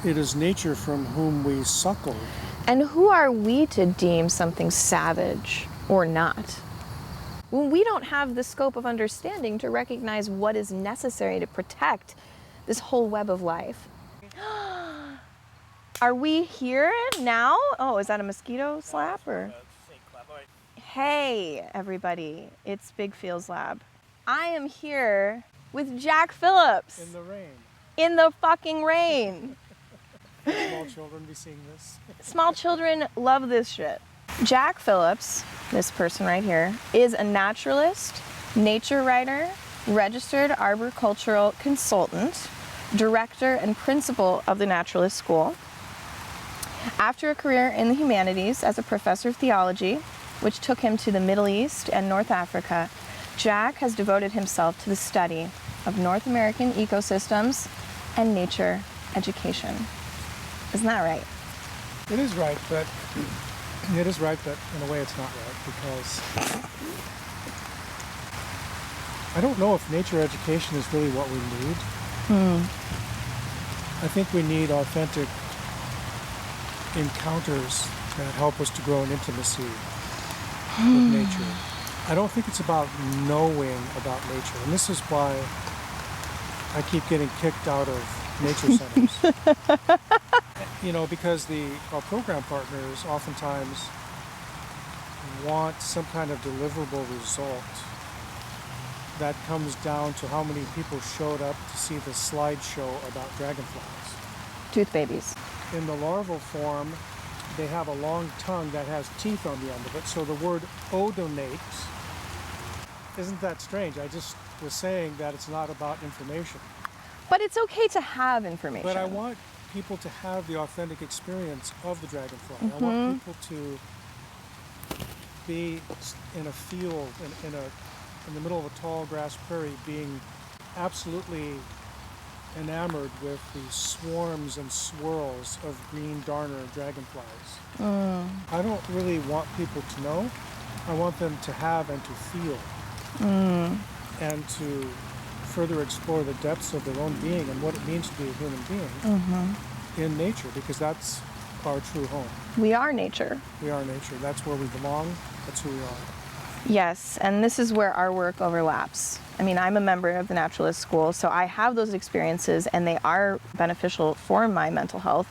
It is nature from whom we suckled. And who are we to deem something savage or not? When we don't have the scope of understanding to recognize what is necessary to protect this whole web of life. Are we here now? Oh, is that a mosquito slap or? Hey, everybody, it's Big Feels Lab. I am here with Jack Phillips. In the rain. In the fucking rain. Small children be seeing this. Small children love this shit. Jack Phillips, this person right here, is a naturalist, nature writer, registered arboricultural consultant, director and principal of the Naturalist School. After a career in the humanities as a professor of theology, which took him to the Middle East and North Africa, Jack has devoted himself to the study of North American ecosystems and nature education. Isn't that right? It is right, but in a way it's not right, because I don't know if nature education is really what we need. I think we need authentic encounters that help us to grow in intimacy with nature. I don't think it's about knowing about nature, and this is why I keep getting kicked out of nature centers. Because our program partners oftentimes want some kind of deliverable result that comes down to how many people showed up to see the slideshow about dragonflies. Tooth babies. In the larval form, they have a long tongue that has teeth on the end of it, so the word odonate, isn't that strange? I just was saying that it's not about information. But it's okay to have information. But I want people to have the authentic experience of the dragonfly. I want people to be in a field, in the middle of a tall grass prairie, being absolutely enamored with the swarms and swirls of green darner dragonflies. I don't really want people to know. I want them to have and to feel, and to further explore the depths of their own being and what it means to be a human being in nature, because that's our true home. We are nature. We are nature. That's where we belong. That's who we are. Yes, and this is where our work overlaps. I mean, I'm a member of the Naturalist School, so I have those experiences and they are beneficial for my mental health.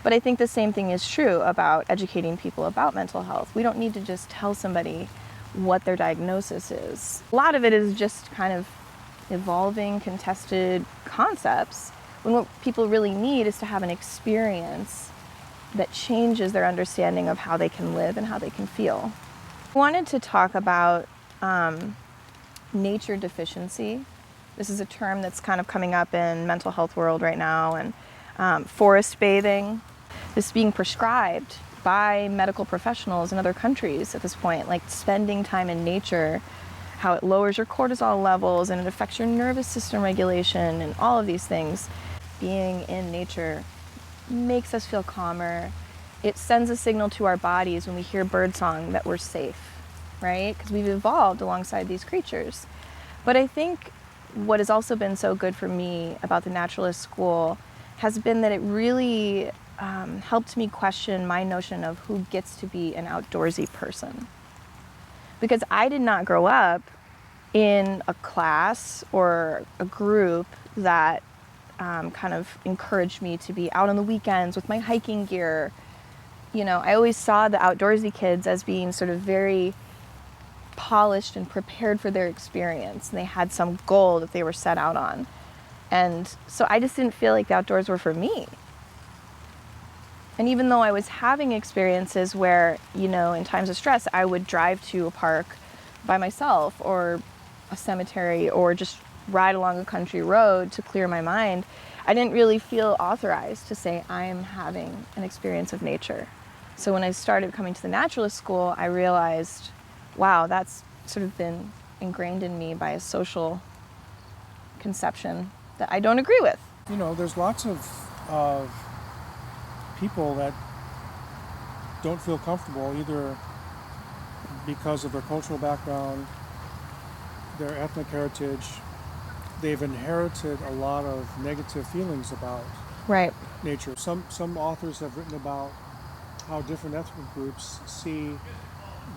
But I think the same thing is true about educating people about mental health. We don't need to just tell somebody what their diagnosis is. A lot of it is just kind of evolving, contested concepts, when what people really need is to have an experience that changes their understanding of how they can live and how they can feel. I wanted to talk about nature deficiency. This is a term that's kind of coming up in mental health world right now, and forest bathing. This is being prescribed by medical professionals in other countries at this point, like spending time in nature, how it lowers your cortisol levels and it affects your nervous system regulation and all of these things. Being in nature makes us feel calmer. It sends a signal to our bodies when we hear birdsong that we're safe, right? Because we've evolved alongside these creatures. But I think what has also been so good for me about the Naturalist School has been that it really helped me question my notion of who gets to be an outdoorsy person. Because I did not grow up in a class or a group that kind of encouraged me to be out on the weekends with my hiking gear. I always saw the outdoorsy kids as being sort of very polished and prepared for their experience. And they had some goal that they were set out on. And so I just didn't feel like the outdoors were for me. And even though I was having experiences where, in times of stress, I would drive to a park by myself or a cemetery or just ride along a country road to clear my mind, I didn't really feel authorized to say I'm having an experience of nature. So when I started coming to the Naturalist School, I realized, wow, that's sort of been ingrained in me by a social conception that I don't agree with. There's lots of people that don't feel comfortable either because of their cultural background, their ethnic heritage. They've inherited a lot of negative feelings about Right. nature. Some authors have written about how different ethnic groups see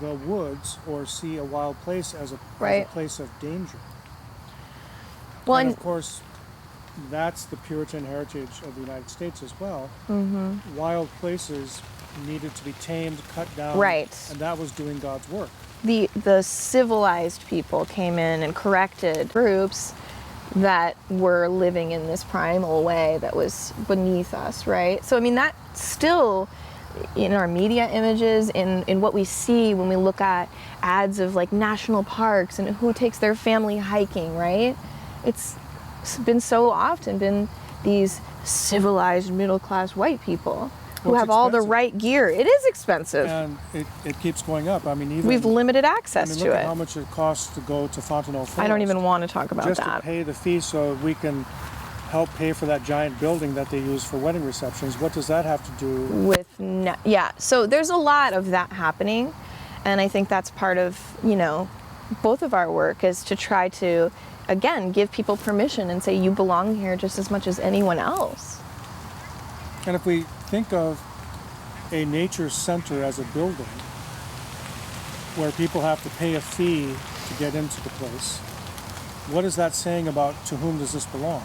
the woods or see a wild place as a Right. place of danger. Well, and and of course, that's the Puritan heritage of the United States as well. Wild places needed to be tamed, cut down, right. and that was doing God's work. The civilized people came in and corrected groups that were living in this primal way that was beneath us, right? So I mean, that still in our media images, in what we see when we look at ads of like national parks and who takes their family hiking, right? It's been so often been these civilized middle-class white people who have all the right gear. It is expensive. And it keeps going up. I mean, even we've limited access look to at it. how much it costs to go to Fontenot Forest. I don't even want to talk about just that. to pay the fee so we can help pay for that giant building that they use for wedding receptions. What does that have to do with yeah, so there's a lot of that happening, and I think that's part of, you know, both of our work is to try to, again, give people permission and say you belong here just as much as anyone else. And if we think of a nature center as a building where people have to pay a fee to get into the place, what is that saying about to whom does this belong?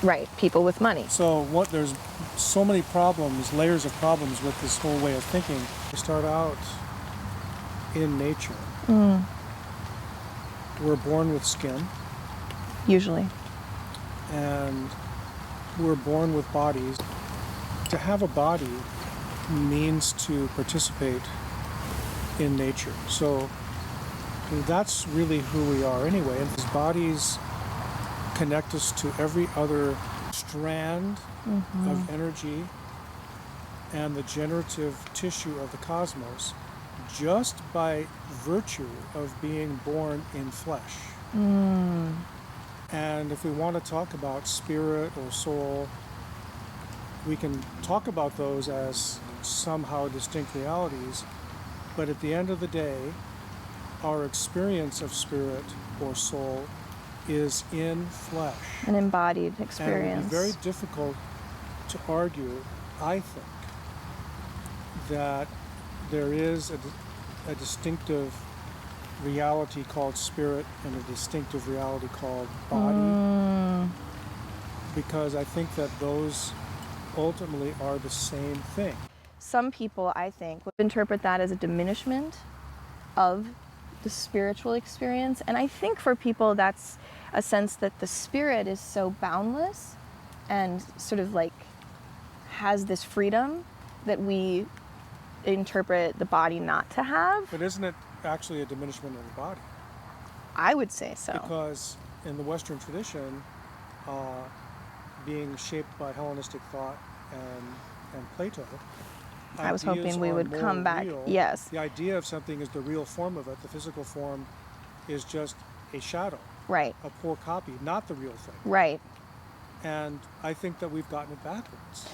Right, people with money. So there's so many problems, layers of problems with this whole way of thinking. We start out in nature. We're born with skin. Usually. And we're born with bodies. To have a body means to participate in nature. So that's really who we are anyway. And these bodies connect us to every other strand of energy and the generative tissue of the cosmos just by virtue of being born in flesh. And if we want to talk about spirit or soul, we can talk about those as somehow distinct realities, but at the end of the day, our experience of spirit or soul is in flesh. An embodied experience. And it would be very difficult to argue, I think, that there is a distinctive reality called spirit and a distinctive reality called body, because I think that those ultimately are the same thing. Some people, I think, would interpret that as a diminishment of the spiritual experience, and I think for people that's a sense that the spirit is so boundless and sort of like has this freedom that we interpret the body not to have. But isn't it actually a diminishment of the body? I would say so. Because in the Western tradition, being shaped by Hellenistic thought and Plato, I was hoping we would come back. Real. Yes. The idea of something is the real form of it. The physical form is just a shadow. Right. A poor copy, not the real thing. Right. And I think that we've gotten it backwards.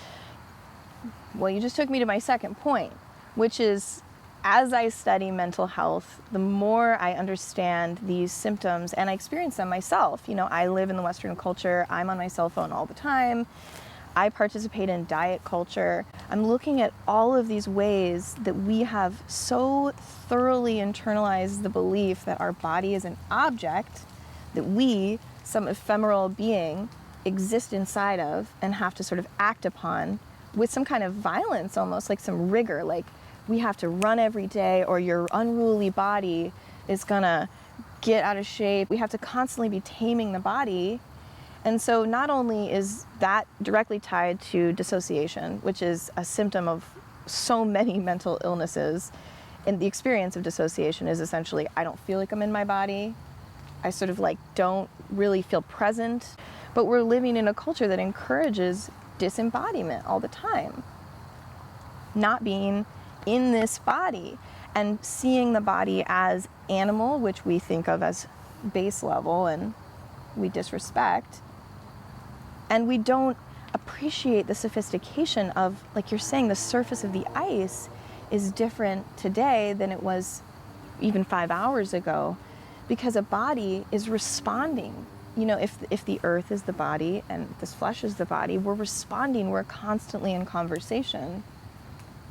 Well, you just took me to my second point, which is as I study mental health, the more I understand these symptoms, and I experience them myself. You know, I live in the Western culture. I'm on my cell phone all the time. I participate in diet culture. I'm looking at all of these ways that we have so thoroughly internalized the belief that our body is an object that we, some ephemeral being, exist inside of and have to sort of act upon with some kind of violence, almost like some rigor, like we have to run every day or your unruly body is gonna get out of shape. We have to constantly be taming the body. And so not only is that directly tied to dissociation, which is a symptom of so many mental illnesses, and the experience of dissociation is essentially, I don't feel like I'm in my body. I sort of like don't really feel present. But we're living in a culture that encourages disembodiment all the time. Not being in this body and seeing the body as animal, which we think of as base level and we disrespect. And we don't appreciate the sophistication of, like you're saying, the surface of the ice is different today than it was even 5 hours ago, because a body is responding you know, if the earth is the body and this flesh is the body, we're responding, we're constantly in conversation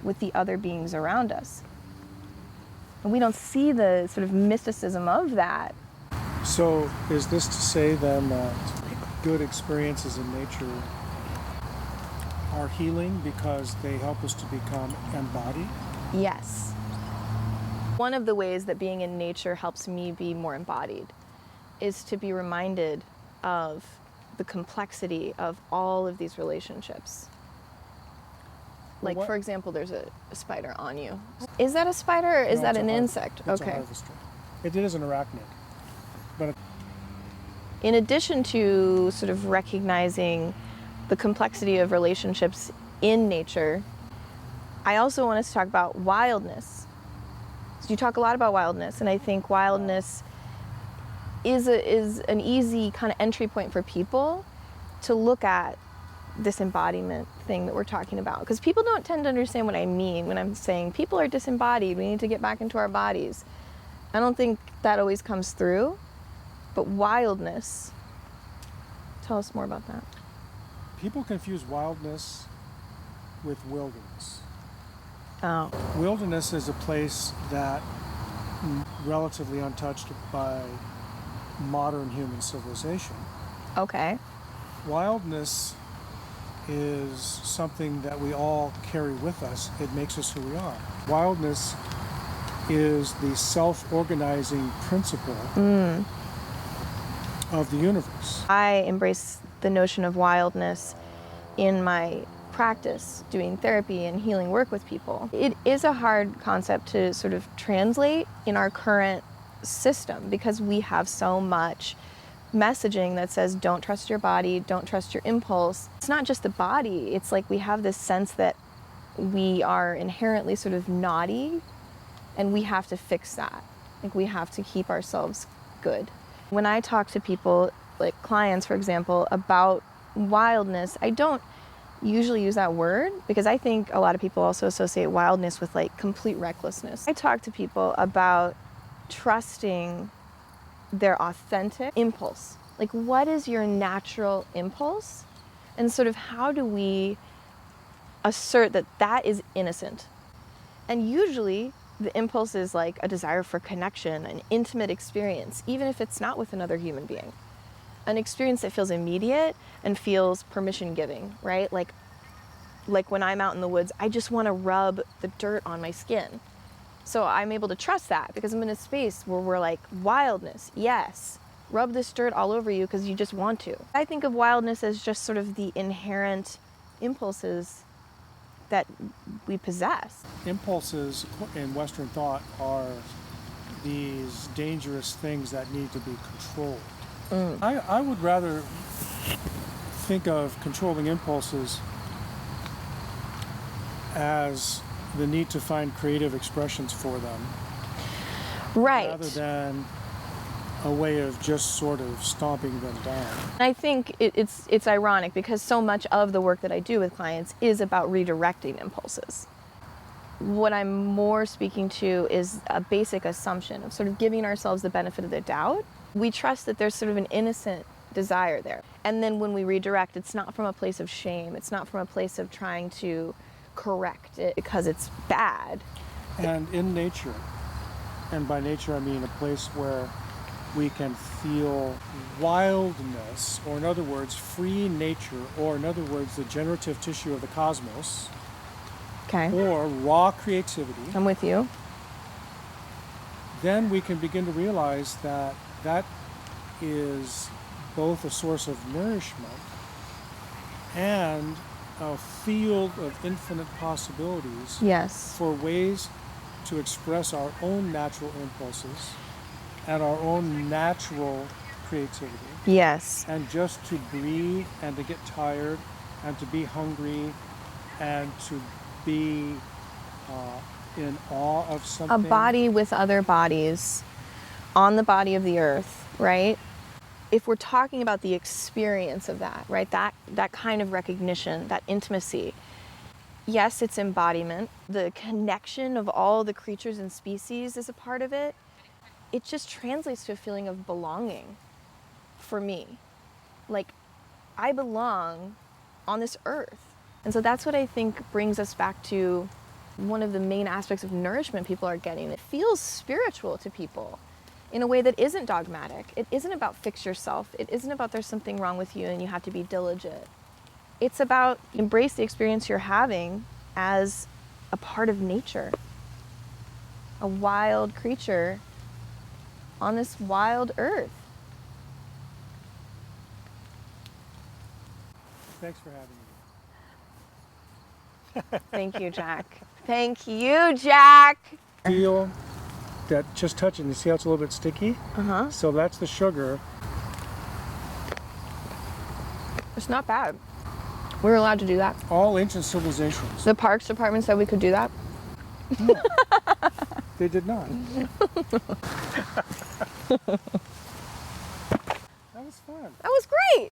with the other beings around us. And we don't see the sort of mysticism of that. So is this to say then that good experiences in nature are healing because they help us to become embodied? Yes. One of the ways that being in nature helps me be more embodied is to be reminded of the complexity of all of these relationships. Like, for example, there's a spider on you. Is that a spider or is that an insect? It's a harvester. It is an arachnid. But in addition to sort of recognizing the complexity of relationships in nature, I also want us to talk about wildness. So you talk a lot about wildness, and I think wildness is an easy kind of entry point for people to look at this embodiment thing that we're talking about. Because people don't tend to understand what I mean when I'm saying people are disembodied, we need to get back into our bodies. I don't think that always comes through, but wildness, tell us more about that. people confuse wildness with wilderness. Oh. Wilderness is a place that relatively untouched by modern human civilization. Okay. Wildness is something that we all carry with us. It makes us who we are. Wildness is the self-organizing principle of the universe. I embrace the notion of wildness in my practice, doing therapy and healing work with people. It is a hard concept to sort of translate in our current system because we have so much messaging that says don't trust your body, don't trust your impulse. It's not just the body, it's like we have this sense that we are inherently sort of naughty and we have to fix that. Like we have to keep ourselves good. When I talk to people, like clients for example, about wildness, I don't usually use that word because I think a lot of people also associate wildness with like complete recklessness. I talk to people about trusting their authentic impulse. Like what is your natural impulse? And sort of how do we assert that that is innocent? And usually the impulse is like a desire for connection, an intimate experience, even if it's not with another human being. An experience that feels immediate and feels permission giving, right? Like when I'm out in the woods, I just want to rub the dirt on my skin. So I'm able to trust that because I'm in a space where we're like, wildness, yes, rub this dirt all over you because you just want to. I think of wildness as just sort of the inherent impulses that we possess. Impulses in Western thought are these dangerous things that need to be controlled. I would rather think of controlling impulses as the need to find creative expressions for them. Right. Rather than a way of just sort of stomping them down. I think it's ironic because so much of the work that I do with clients is about redirecting impulses. What I'm more speaking to is a basic assumption of sort of giving ourselves the benefit of the doubt. We trust that there's sort of an innocent desire there. And then when we redirect, it's not from a place of shame. It's not from a place of trying to correct it because it's bad. And in nature, and by nature I mean a place where we can feel wildness, or in other words, free nature, or in other words, the generative tissue of the cosmos, Okay. or raw creativity, I'm with you. then we can begin to realize that that is both a source of nourishment and a field of infinite possibilities Yes. for ways to express our own natural impulses and our own natural creativity. Yes. And just to breathe and to get tired and to be hungry and to be in awe of something. A body with other bodies on the body of the earth, right? If we're talking about the experience of that, right? That kind of recognition, that intimacy. Yes, it's embodiment. The connection of all the creatures and species is a part of it. It just translates to a feeling of belonging for me. Like, I belong on this earth. And so that's what I think brings us back to one of the main aspects of nourishment people are getting. It feels spiritual to people in a way that isn't dogmatic. It isn't about fix yourself. It isn't about there's something wrong with you and you have to be diligent. It's about embrace the experience you're having as a part of nature, a wild creature on this wild earth. Thanks for having me. Thank you, Jack. Thank you, Jack. Feel that just touching, you see how it's a little bit sticky? Uh-huh. So that's the sugar. It's not bad. We're allowed to do that. All ancient civilizations. The Parks Department said we could do that. No, they did not. That was fun. That was great.